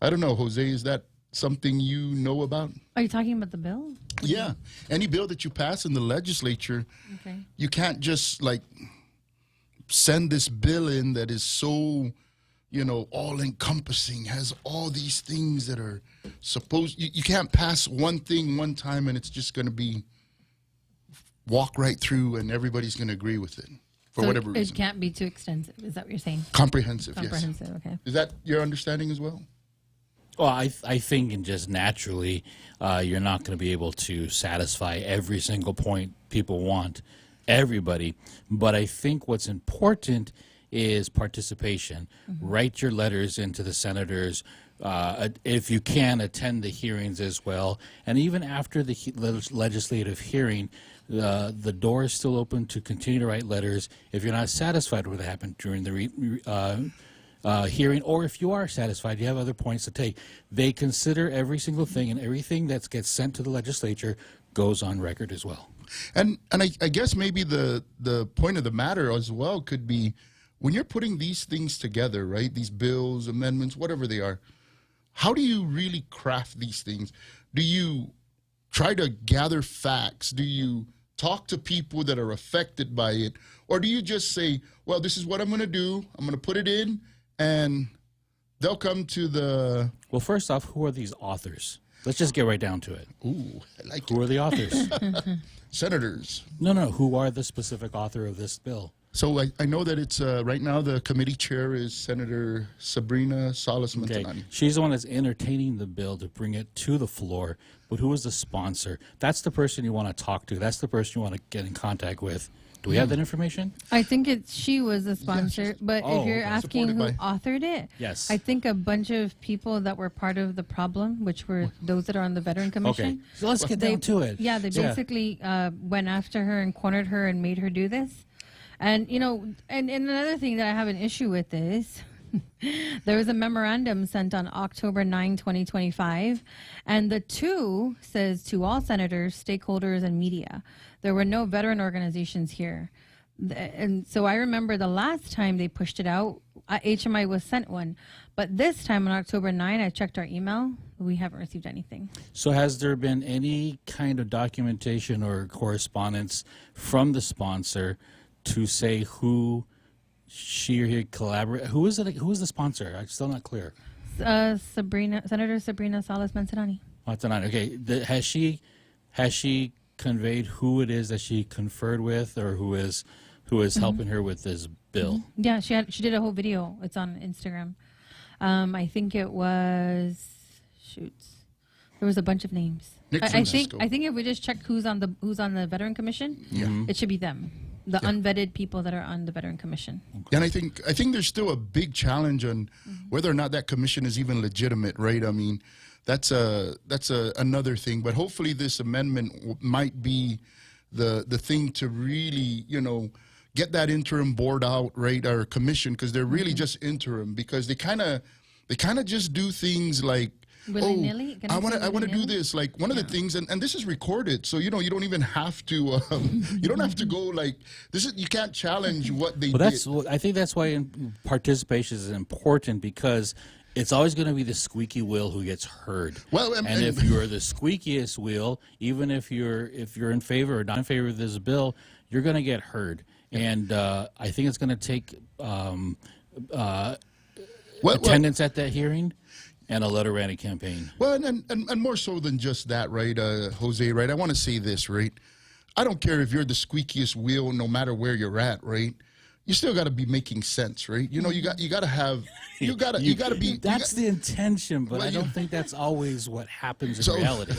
I don't know, Jose, is that something you know about? Are you talking about the bill? Yeah. Any bill that you pass in the legislature, Okay. you can't just like send this bill in that is so, you know, all-encompassing, has all these things that are supposed, you can't pass one thing one time and it's just going to be walk right through and everybody's going to agree with it for whatever reason. It can't be too extensive. Is that what you're saying? Comprehensive, yes. Comprehensive, okay. Is that your understanding as well? Well, I think and just naturally, you're not going to be able to satisfy every single point people want, everybody. But I think what's important is participation. Mm-hmm. Write your letters into the senators. If you can, attend the hearings as well. And even after the legislative hearing, the door is still open to continue to write letters. If you're not satisfied with what happened during the hearing, or if you are satisfied, you have other points to take. They consider every single thing, and everything that gets sent to the legislature goes on record as well. And I guess maybe the point of the matter as well could be when you're putting these things together, right? These bills, amendments, whatever they are, how do you really craft these things? Do you try to gather facts? Do you talk to people that are affected by it? Or do you just say, well, this is what I'm going to do. I'm going to put it in, and they'll come to the... Well, first off, who are these authors? Let's just get right down to it. Ooh, I like Who are the authors? Senators. No, who are the specific author of this bill? So I know that it's right now the committee chair is Senator Sabrina Salas Mantanani. Okay. She's the one that's entertaining the bill to bring it to the floor. But who is the sponsor? That's the person you want to talk to. That's the person you want to get in contact with. Do we have that information? I think she was the sponsor, but if you're asking who authored it, yes, I think a bunch of people that were part of the problem, which were those that are on the Veteran Commission. Okay, so let's get down to it. Yeah, they basically went after her and cornered her and made her do this. And, you know, and another thing that I have an issue with is there was a memorandum sent on October 9, 2025, and the two says to all senators, stakeholders, and media. There were no veteran organizations here. And so I remember the last time they pushed it out, HMI was sent one. But this time on October 9, I checked our email. We haven't received anything. So has there been any kind of documentation or correspondence from the sponsor to say who she or he collaborate? Who is it? Who is the sponsor? I'm still not clear. Senator Sabrina Salas Mantanani. Mantanani. Okay. Has she conveyed who it is that she conferred with, or who is helping her with this bill? Yeah, she did a whole video. It's on Instagram. I think it was there was a bunch of names. I think if we just check who's on the Veteran Commission, it should be them. The unvetted people that are on the Veteran Commission. And I think there's still a big challenge on whether or not that commission is even legitimate, right? I mean, that's another thing. But hopefully this amendment might be the thing to really, you know, get that interim board out, right, or commission, because they're really just interim, because they kind of just do things like, willy-nilly? I want to do this. Like one of the things, and this is recorded, so you know you don't even have to. You don't have to go like this. You can't challenge what they did. I think that's why participation is important, because it's always going to be the squeaky wheel who gets heard. Well, and if you're the squeakiest wheel, even if you're in favor or not in favor of this bill, you're going to get heard. And I think it's going to take attendance at that hearing. And a letter writing campaign. Well, and more so than just that, right, Jose, right? I want to say this, right? I don't care if you're the squeakiest wheel, no matter where you're at, right? You still got to be making sense, right? You know, you got to have, you got to be. That's the intention, but I don't think that's always what happens in reality.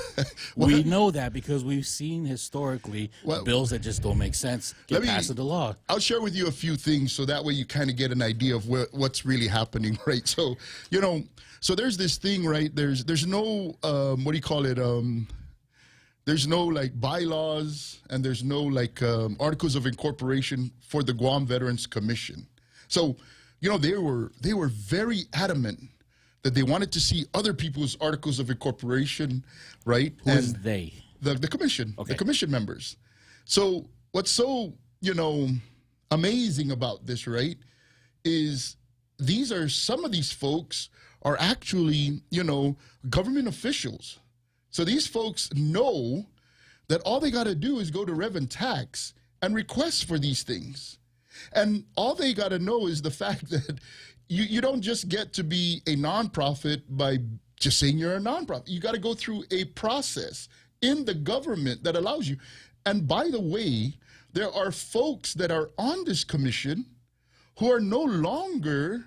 We know that because we've seen historically bills that just don't make sense get passed into law. I'll share with you a few things so that way you kind of get an idea of what's really happening, right? So, you know, so there's this thing, right? There's no, what do you call it? There's no like bylaws, and there's no like articles of incorporation for the Guam Veterans Commission. So, you know, they were very adamant that they wanted to see other people's articles of incorporation, right? Who's and they? The commission, Okay. the commission members. So what's so, amazing about this, right, is some of these folks are actually, government officials. So these folks know that all they got to do is go to Rev and Tax and request for these things. And all they got to know is the fact that you don't just get to be a nonprofit by just saying you're a nonprofit. You got to go through a process in the government that allows you. And by the way, there are folks that are on this commission who are no longer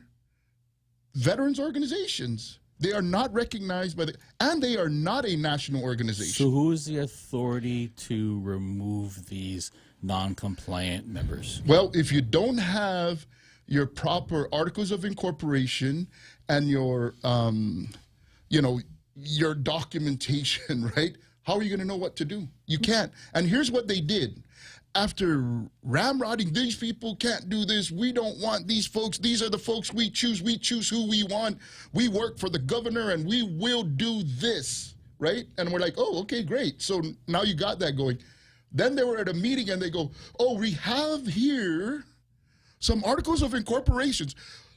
veterans organizations. They are not recognized and they are not a national organization. So who is the authority to remove these non-compliant members? Well, if you don't have your proper articles of incorporation and your, your documentation, right? How are you going to know what to do? You can't. And here's what they did. After ramrodding, these people can't do this. We don't want these folks. These are the folks we choose. We choose who we want. We work for the governor and we will do this, right? And we're like, oh, okay, great. So now you got that going. Then they were at a meeting and they go, oh, we have here some articles of incorporations.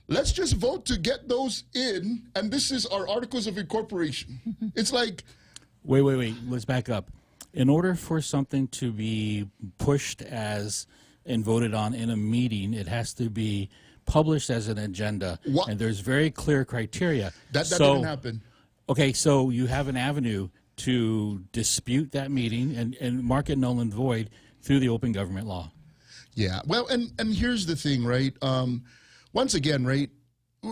Let's just vote to get those in. And this is our articles of incorporation. It's like. Wait. Let's back up. In order for something to be pushed as and voted on in a meeting, it has to be published as an agenda. What? And there's very clear criteria. That didn't happen. Okay, so you have an avenue to dispute that meeting and mark it null and void through the open government law. Yeah, well, and here's the thing, right? Once again, right,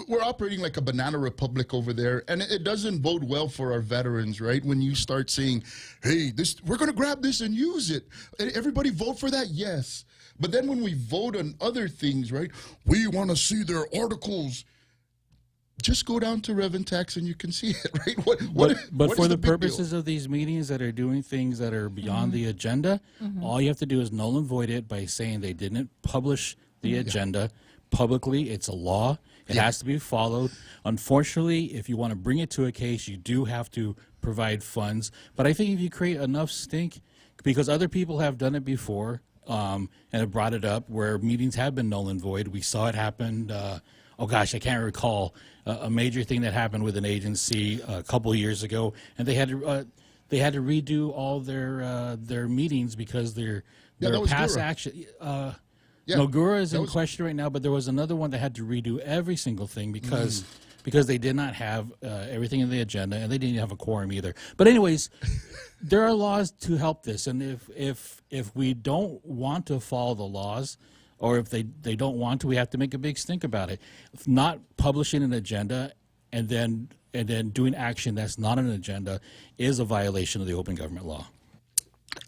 we're operating like a banana republic over there, and it doesn't bode well for our veterans, right? When you start saying, hey, we're going to grab this and use it. Everybody vote for that? Yes. But then when we vote on other things, right, we want to see their articles. Just go down to Rev and Tax and you can see it, right? But for the purposes of these meetings that are doing things that are beyond the agenda, all you have to do is null and void it by saying they didn't publish the agenda publicly. It's a law. It has to be followed. Unfortunately, if you want to bring it to a case, you do have to provide funds. But I think if you create enough stink, because other people have done it before and have brought it up where meetings have been null and void. We saw it happen. Oh gosh, I can't recall a major thing that happened with an agency a couple of years ago, and they had to redo all their meetings because their past action. No, Gura is in question right now, but there was another one that had to redo every single thing because they did not have everything in the agenda, and they didn't have a quorum either. But anyways, there are laws to help this, and if we don't want to follow the laws, or if they don't want to, we have to make a big stink about it. If not publishing an agenda and then doing action that's not an agenda is a violation of the open government law.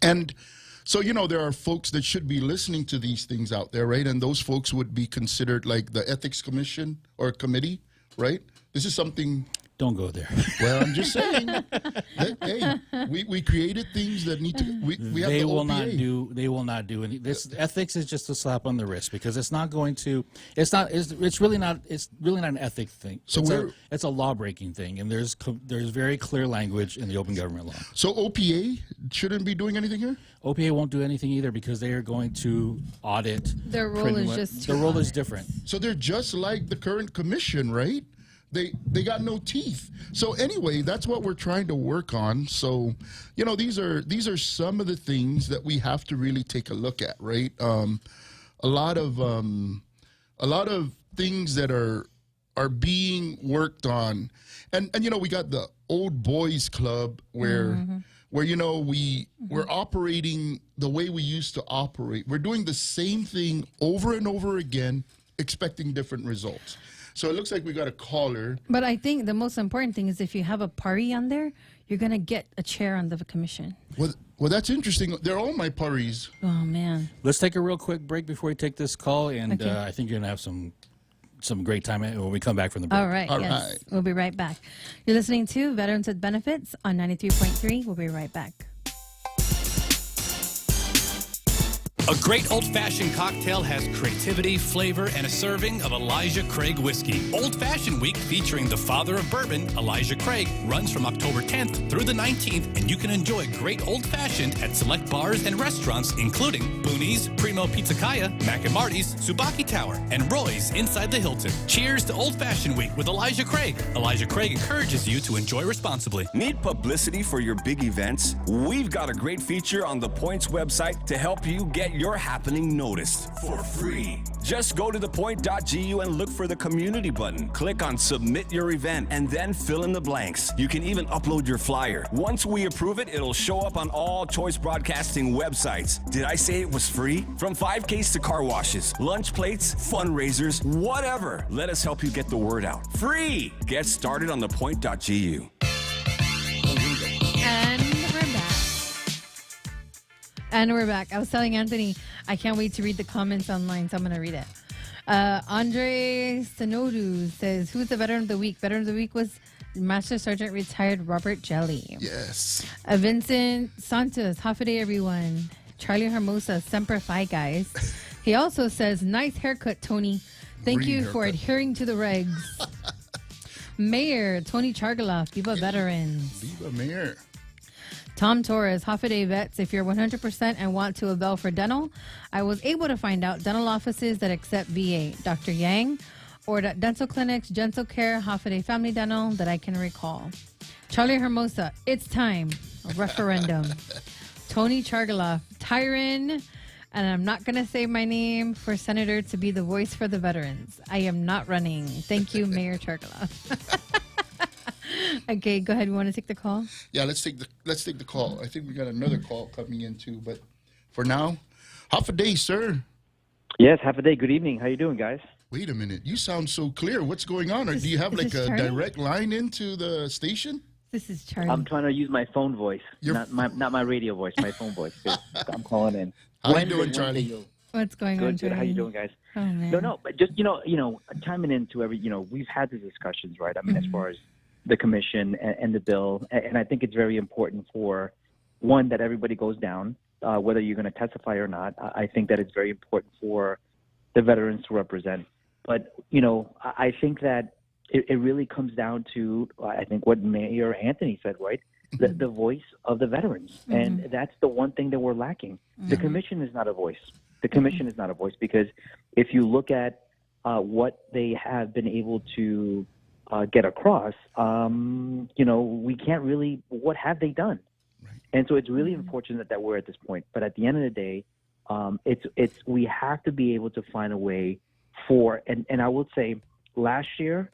And so, there are folks that should be listening to these things out there, right? And those folks would be considered like the Ethics Commission or Committee, right? This is something. Don't go there. Well, I'm just saying. Hey, we created things that need to. We have they the will OPA. not do. They will not do any. This ethics is just a slap on the wrist because it's not going to. It's not. It's really not. It's really not an ethic thing. So it's a law breaking thing, and there's very clear language in the open government law. So OPA shouldn't be doing anything here. OPA won't do anything either because they are going to audit. Their role is just their role is different. So they're just like the current commission, right? They got no teeth. So anyway, that's what we're trying to work on. So, these are some of the things that we have to really take a look at, right? A lot of things that are being worked on, and we got the old boys club where we're operating the way we used to operate. We're doing the same thing over and over again, expecting different results. So it looks like we got a caller. But I think the most important thing is if you have a party on there, you're going to get a chair on the commission. Well, that's interesting. They're all my parties. Oh, man. Let's take a real quick break before we take this call, and Okay. I think you're going to have some great time when we come back from the break. All right. Yes. We'll be right back. You're listening to Veterans with Benefits on 93.3. We'll be right back. A great old-fashioned cocktail has creativity, flavor, and a serving of Elijah Craig whiskey. Old Fashioned Week, featuring the father of bourbon, Elijah Craig, runs from October 10th through the 19th, and you can enjoy great old-fashioned at select bars and restaurants, including Booney's, Primo Pizzacaya, Mac and Marty's, Subaki Tower, and Roy's inside the Hilton. Cheers to Old Fashioned Week with Elijah Craig. Elijah Craig encourages you to enjoy responsibly. Need publicity for your big events? We've got a great feature on the Points website to help you get your happening noticed for free. Just go to thepoint.gu and look for the community button. Click on submit your event and then fill in the blanks. You can even upload your flyer. Once we approve it, it'll show up on all Choice Broadcasting websites. Did I say it was free? From 5Ks to car washes, lunch plates, fundraisers, whatever. Let us help you get the word out. Free! Get started on thepoint.gu. And we're back. I was telling Anthony, I can't wait to read the comments online, so I'm going to read it. Andre Sonodu says, who's the Veteran of the Week? Veteran of the Week was Master Sergeant retired Robert Jelly. Yes. Vincent Santos, half a day, everyone. Charlie Hermosa, Semper Fi, guys. He also says, nice haircut, Tony. Thank you for adhering to the regs. Mayor Tony Chargaloff, Viva Veterans. Viva Mayor. Tom Torres, half a day vets. If you're 100% and want to avail for dental, I was able to find out dental offices that accept VA. Dr. Yang, or dental clinics, Gentle Care, half a day family dental that I can recall. Charlie Hermosa, it's time. A referendum. Tony Chargaloff, Tyron, and I'm not going to say my name, for senator to be the voice for the veterans. I am not running. Thank you, Mayor Chargaloff. Okay, go ahead. You want to take the call? Yeah, let's take the call. I think we got another call coming in too, but for now, half a day, sir. Yes, half a day. Good evening. How you doing, guys? Wait a minute. You sound so clear. What's going on? Or do you have like a direct line into the station? This is Charlie. I'm trying to use my phone voice, not my radio voice, my phone voice. I'm calling in. How you doing, Charlie? What's going on, Good. How you doing, guys? Oh, man. No, but just chiming into we've had these discussions, right? I mean, as far as the commission and the bill, and I think it's very important for one that everybody goes down, whether you're going to testify or not. I think that it's very important for the veterans to represent. But I think that it really comes down to I think what Mayor Anthony said, right? The voice of the veterans, and that's the one thing that we're lacking. The commission is not a voice. The commission is not a voice because if you look at what they have been able to get across, we can't really. What have they done? Right. And so it's really unfortunate that we're at this point. But at the end of the day, it's we have to be able to find a way for. And I would say, last year,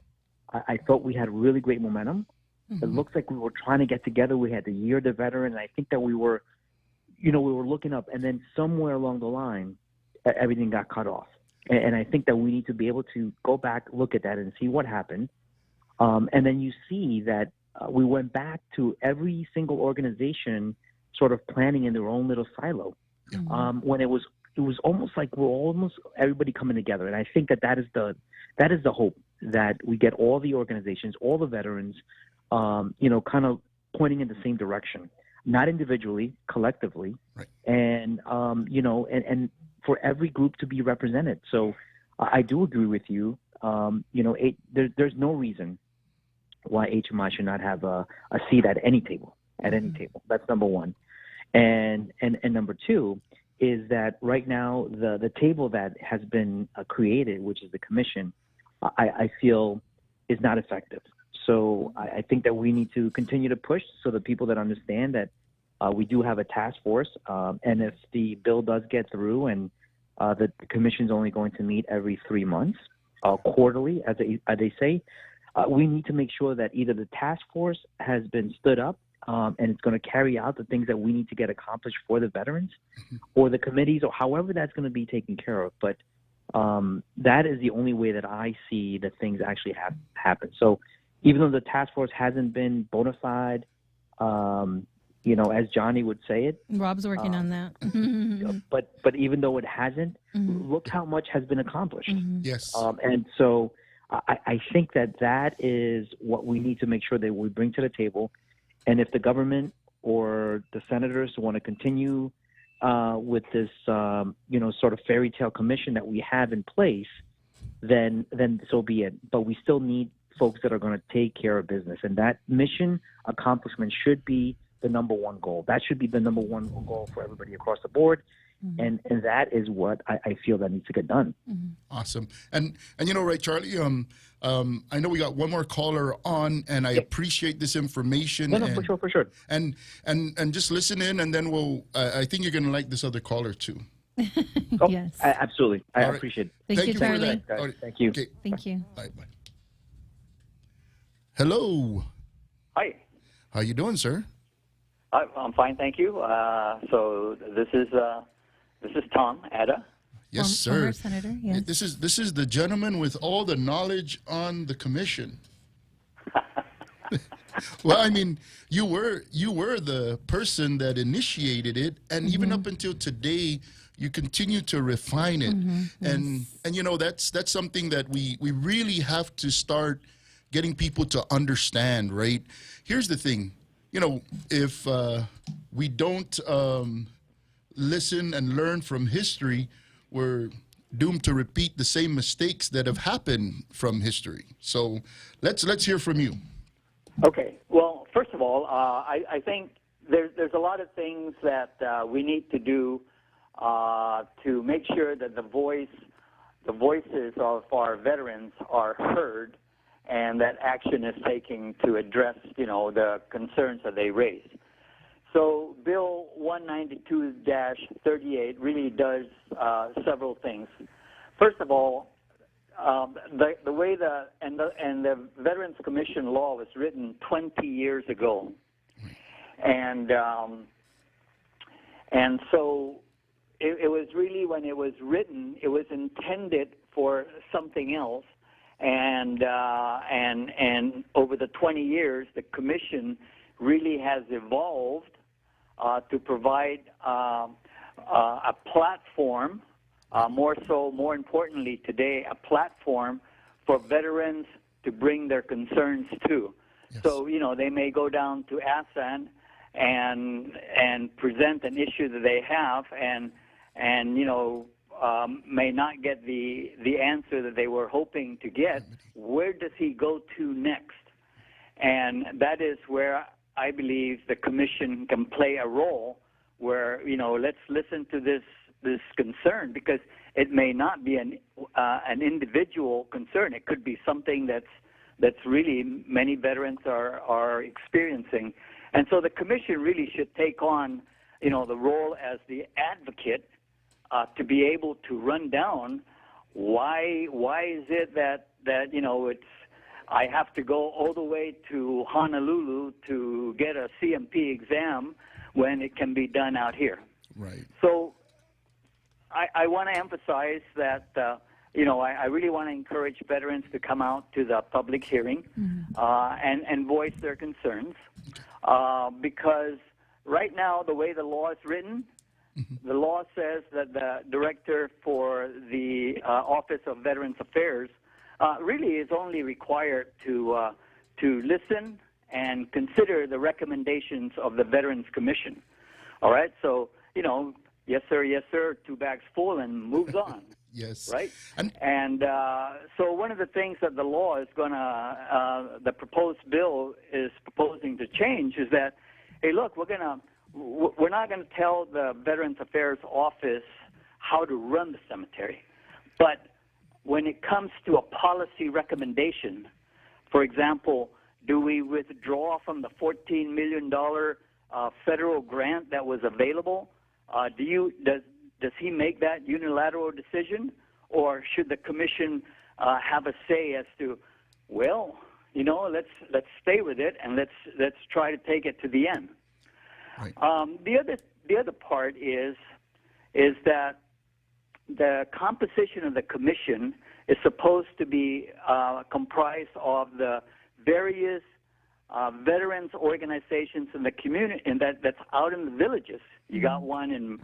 I thought we had really great momentum. It looks like we were trying to get together. We had the year of the veteran, and I think that we were looking up. And then somewhere along the line, everything got cut off. And I think that we need to be able to go back, look at that, and see what happened. And then you see that we went back to every single organization sort of planning in their own little silo. When it was almost like we're almost everybody coming together. And I think that is the hope, that we get all the organizations, all the veterans, kind of pointing in the same direction, not individually, collectively, right. And and for every group to be represented. So I do agree with you. There's no reason why HMI should not have a seat at any table. That's number one. And number two is that right now the table that has been created, which is the commission, I feel is not effective. So I think that we need to continue to push so the people that understand that we do have a task force, and if the bill does get through and the commission is only going to meet every 3 months, quarterly, as they say, we need to make sure that either the task force has been stood up and it's going to carry out the things that we need to get accomplished for the veterans, or the committees, or however that's going to be taken care of. But that is the only way that I see that things actually happen. So even though the task force hasn't been bona fide, as Johnny would say it. Rob's working on that. but even though it hasn't, look how much has been accomplished. Yes. And so I think that is what we need to make sure that we bring to the table. And if the government or the senators want to continue with this, sort of fairy tale commission that we have in place, then so be it. But we still need folks that are going to take care of business, and that mission accomplishment should be the number one goal. That should be the number one goal for everybody across the board. And that is what I feel that needs to get done. Awesome. And right, Charlie, I know we got one more caller on, and I appreciate this information. No, and, for sure. And just listen in, and then I think you're going to like this other caller too. Yes. Absolutely. I All right. appreciate it. Thank you, Charlie. For that. Guys, All right. thank you. Okay. Thank you. Bye. Hello. Hi. How you doing, sir? I'm fine, thank you. So this is Tom Ada. Yes, sir. Former senator. Yes. This is the gentleman with all the knowledge on the commission. Well, I mean, you were the person that initiated it, and even up until today, you continue to refine it. And that's something that we really have to start getting people to understand, right? Here's the thing. If we don't listen and learn from history, we're doomed to repeat the same mistakes that have happened from history. So let's hear from you. Okay. Well, first of all, I think there's a lot of things that we need to do to make sure that the voices of our veterans are heard, and that action is taken to address, the concerns that they raise. So Bill 192-38 really does several things. First of all, the way the Veterans Commission law was written 20 years ago, and so it was really, when it was written, it was intended for something else. And over the 20 years, the commission really has evolved to provide a platform, more importantly today, a platform for veterans to bring their concerns to. Yes. So, they may go down to ASAN and present an issue that they have, and may not get the answer that they were hoping to get. Where does he go to next? And that is where I believe the commission can play a role, where let's listen to this concern, because it may not be an individual concern. It could be something that's really many veterans are experiencing, and so the commission really should take on the role as the advocate. To be able to run down why is it that it's I have to go all the way to Honolulu to get a CMP exam when it can be done out here. Right. So I want to emphasize that I really want to encourage veterans to come out to the public hearing and voice their concerns, because right now the way the law is written, the law says that the director for the Office of Veterans Affairs really is only required to listen and consider the recommendations of the Veterans Commission. All right, so yes sir, 2 bags full, and moves on. Yes. Right. And so one of the things that the law is the proposed bill is proposing to change is that, hey, look, we're not going to tell the Veterans Affairs Office how to run the cemetery. But when it comes to a policy recommendation, for example, do we withdraw from the $14 million federal grant that was available? Does he make that unilateral decision? Or should the commission have a say as to, let's stay with it, and let's try to take it to the end? Right. The other part is that the composition of the commission is supposed to be comprised of the various veterans organizations in the community, and that's out in the villages. You got one in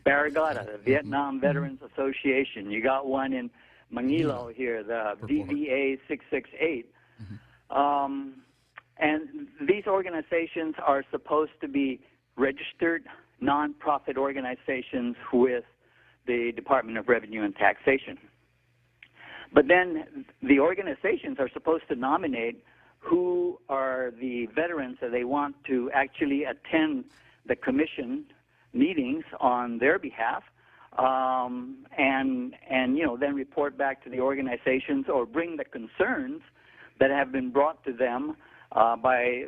Barragata, the Vietnam Veterans Association. You got one in Manilo here, the VVA 668. And these organizations are supposed to be registered, nonprofit organizations with the Department of Revenue and Taxation. But then the organizations are supposed to nominate who are the veterans that they want to actually attend the commission meetings on their behalf, and then report back to the organizations or bring the concerns that have been brought to them by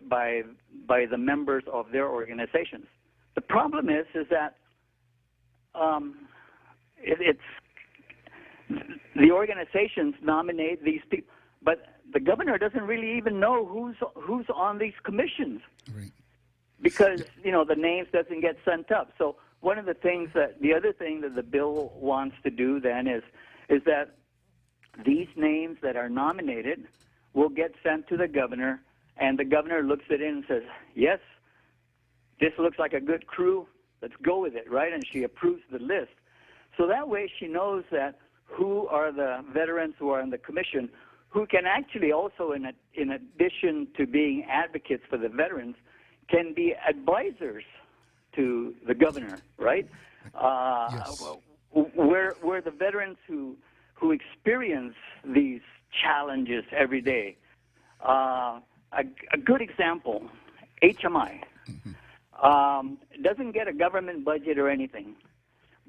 the members of their organizations. The problem is that it's the organizations nominate these people, but the governor doesn't really even know who's on these commissions, because the names doesn't get sent up. So the other thing that the bill wants to do then is that these names that are nominated will get sent to the governor, and the governor looks at it and says, yes, this looks like a good crew, let's go with it, right? And she approves the list. So that way she knows that who are the veterans who are in the commission, who can actually also, in addition to being advocates for the veterans, can be advisors to the governor, right? Where the veterans who experience these challenges every day. A good example, HMI. Doesn't get a government budget or anything,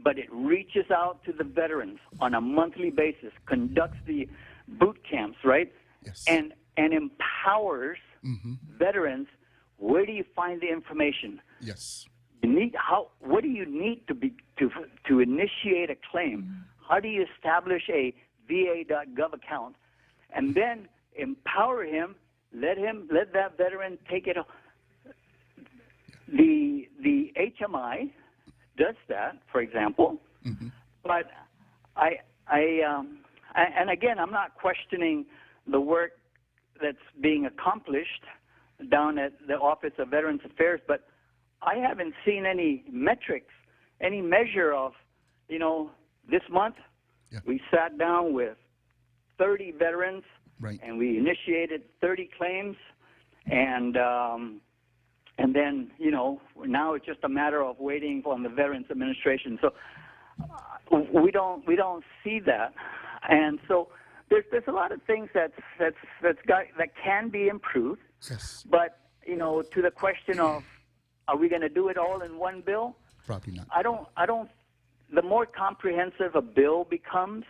but it reaches out to the veterans on a monthly basis, conducts the boot camps, right? Yes. And empowers veterans. Where do you find the information? Yes. What do you need to initiate a claim? How do you establish a VA.gov account? And then empower him, let that veteran take it. The HMI does that, for example, but and again, I'm not questioning the work that's being accomplished down at the Office of Veterans Affairs, but I haven't seen any metrics, any measure of, this month we sat down with 30 veterans, and we initiated 30 claims, and then, now it's just a matter of waiting on the Veterans Administration. So we don't see that, and so there's a lot of things that can be improved. Yes. But to the question of, are we going to do it all in one bill? Probably not. I don't. The more comprehensive a bill becomes,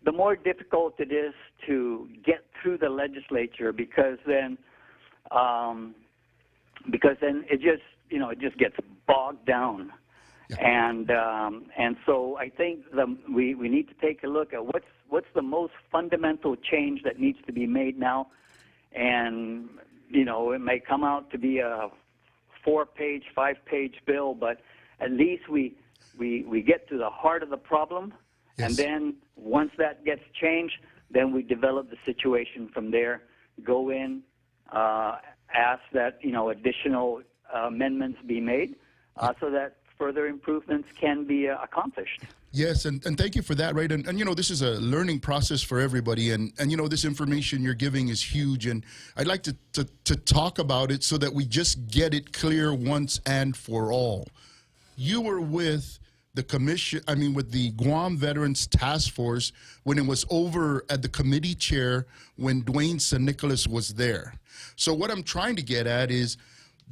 the more difficult it is to get through the legislature, because then it just gets bogged down. Yeah. And so I think we need to take a look at what's the most fundamental change that needs to be made now, and it may come out to be a 4-page, 5-page bill, but at least we get to the heart of the problem. Yes. And then once that gets changed, then we develop the situation from there, go in, ask that additional amendments be made so that further improvements can be accomplished. Yes, and thank you for that, right? And this is a learning process for everybody, and this information you're giving is huge, and I'd like to talk about it so that we just get it clear once and for all. You were with the commission, with the Guam Veterans Task Force when it was over at the committee chair when Dwayne St. Nicholas was there. So what I'm trying to get at is,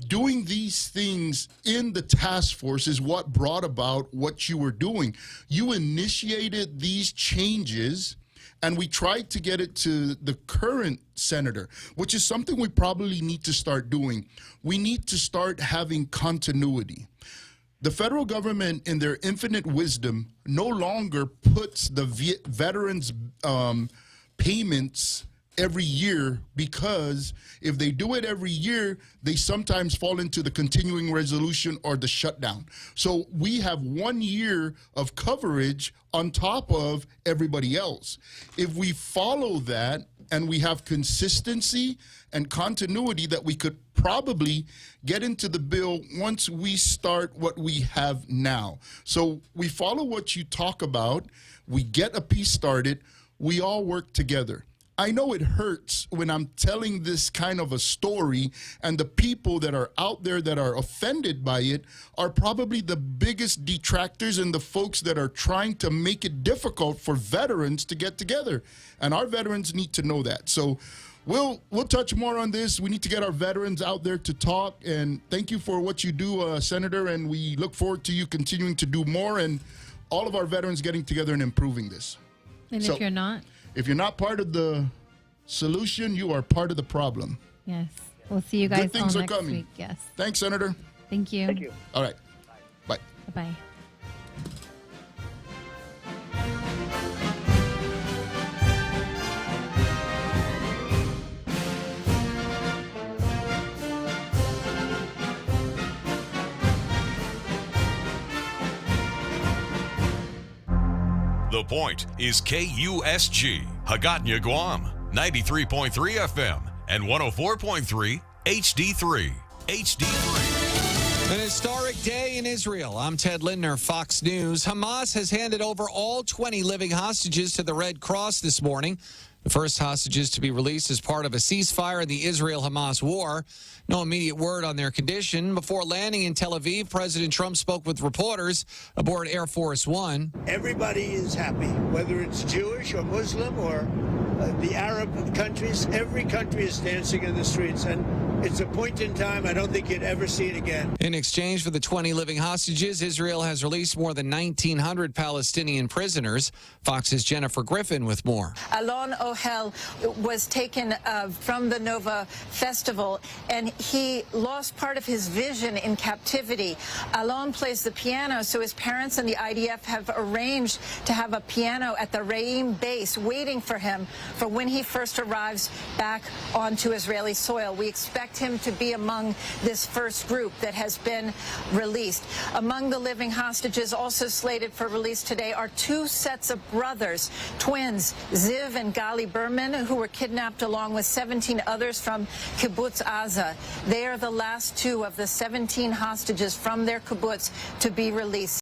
doing these things in the task force is what brought about what you were doing. You initiated these changes, and we tried to get it to the current senator, which is something we probably need to start doing. We need to start having continuity. The federal government, in their infinite wisdom, no longer puts the veterans' payments every year, because if they do it every year, they sometimes fall into the continuing resolution or the shutdown. So we have 1 year of coverage on top of everybody else. If we follow that and we have consistency and continuity, that we could probably get into the bill once we start what we have now. So we follow what you talk about, we get a piece started, we all work together. I know it hurts when I'm telling this kind of a story, and the people that are out there that are offended by it are probably the biggest detractors and the folks that are trying to make it difficult for veterans to get together. And our veterans need to know that. So we'll touch more on this. We need to get our veterans out there to talk. And thank you for what you do, Senator. And we look forward to you continuing to do more and all of our veterans getting together and improving this. And So, if you're not? if you're not part of the solution, you are part of the problem. Yes. We'll see you guys Good things all are next coming. week. Yes. Thanks, Senator. Thank you. Thank you. All right. Bye. Bye-bye. The Point is KUSG, Hagåtña, Guam, 93.3 FM and 104.3 HD3. HD3. An historic day in Israel. I'm Ted Lindner, Fox News. Hamas has handed over all 20 living hostages to the Red Cross this morning. The first hostages to be released as part of a ceasefire in the Israel-Hamas war. No immediate word on their condition. Before landing in Tel Aviv, President Trump spoke with reporters aboard Air Force One. Everybody is happy, whether it's Jewish or Muslim or the Arab countries. Every country is dancing in the streets, and it's a point in time I don't think you'd ever see it again. In exchange for the 20 living hostages, Israel has released more than 1,900 Palestinian prisoners. Fox's Jennifer Griffin with more. Alon Ohel was taken from the Nova Festival, and he lost part of his vision in captivity. Alon plays the piano, so his parents and the IDF have arranged to have a piano at the Reim base waiting for him for when he first arrives back onto Israeli soil. We expect him to be among this first group that has been released. Among the living hostages also slated for release today are two sets of brothers, twins, Ziv and Gali Berman, who were kidnapped along with 17 others from Kibbutz Aza. They are the last two of the 17 hostages from their kibbutz to be released.